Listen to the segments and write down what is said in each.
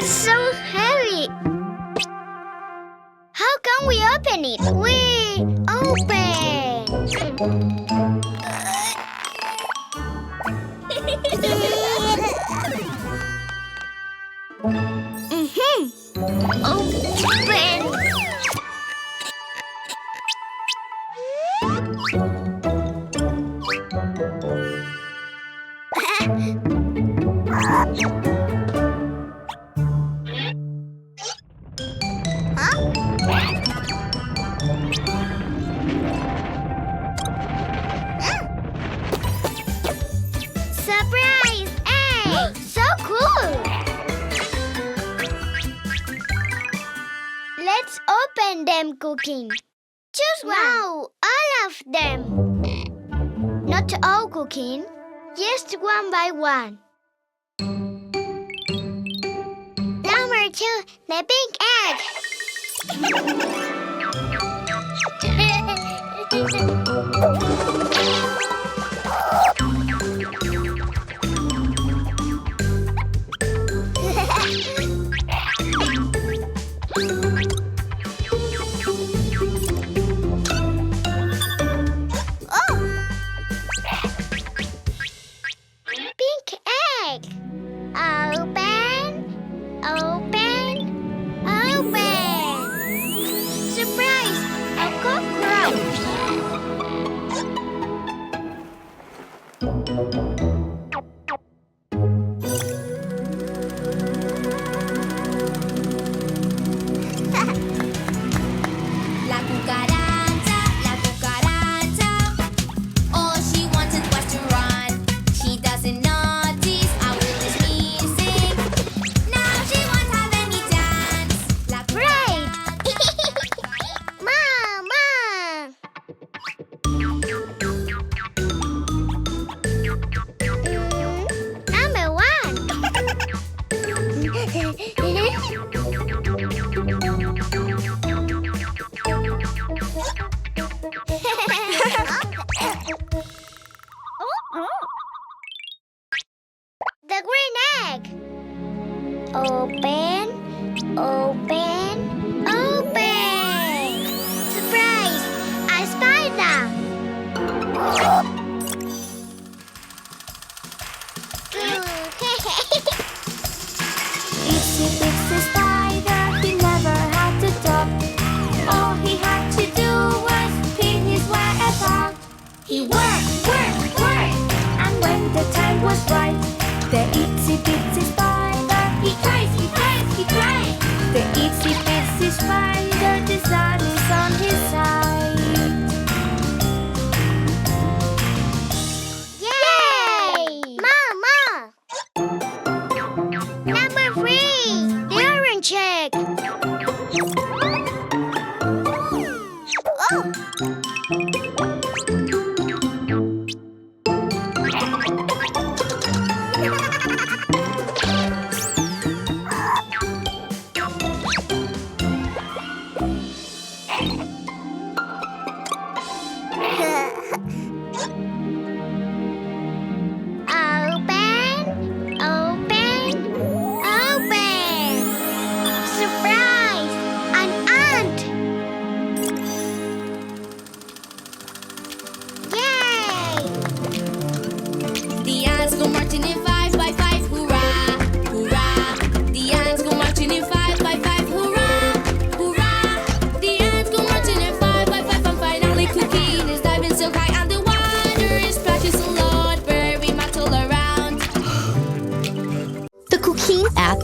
It's so heavy. How can we open it? We open. Open. Surprise! Hey! So cool! Let's open them, Cuquin. Choose one. No, all of them. Not all, Cuquin. Just one by one. Number 2, the pink egg. The green egg. Open, open, open. Surprise! A spider. Itsy bitsy spider, he never had to talk. All he had to do was pin his web about. He worked, worked, worked, and when the time was right, the itsy bitsy spider, he cries, he cries, he cries. The itsy bitsy spider, the sun is on his side. Yay! Mama! Number 3, the orange egg. Oh!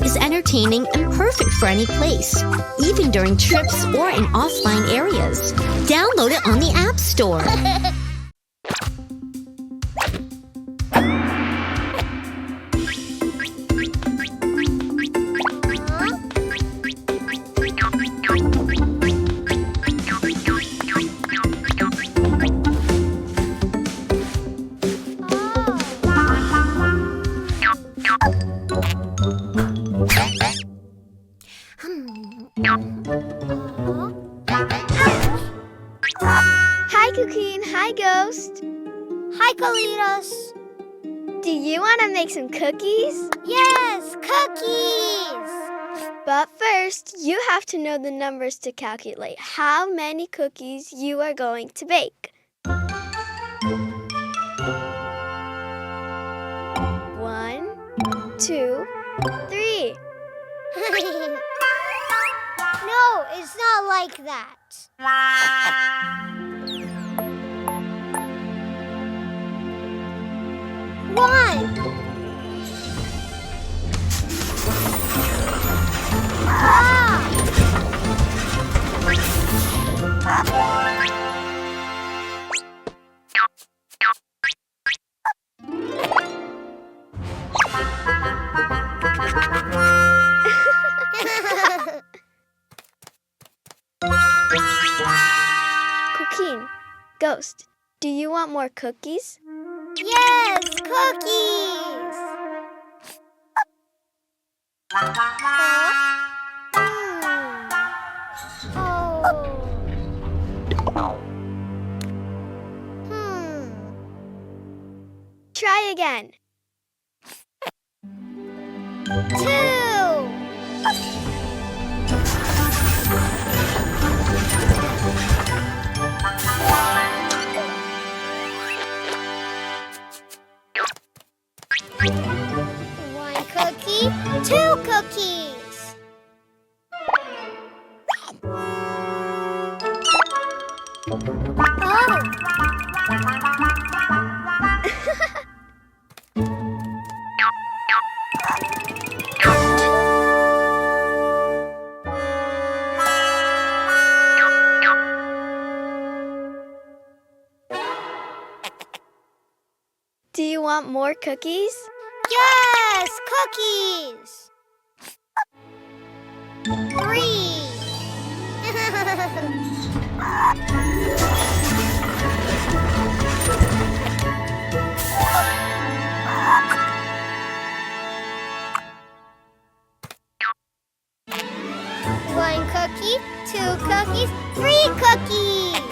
Is entertaining and perfect for any place, even during trips or in offline areas. Download it on the App Store. Hi, Cuquin. Hi, Ghost. Hi, Carlitos. Do you want to make some cookies? Yes, cookies! But first, you have to know the numbers to calculate how many cookies you are going to bake. 1, 2, 3. No, it's not like that. 1. Ah! Cuquin, Ghost, do you want more cookies? Yes, cookies! Try again. 2. One cookie, 2 cookies. Do you want more cookies? Yes, cookies. 3. One cookie, 2 cookies, 3 cookies.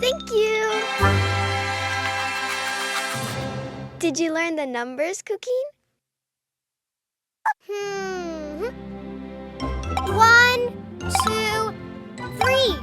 Thank you! Did you learn the numbers, Cuquin? 1, 2, 3.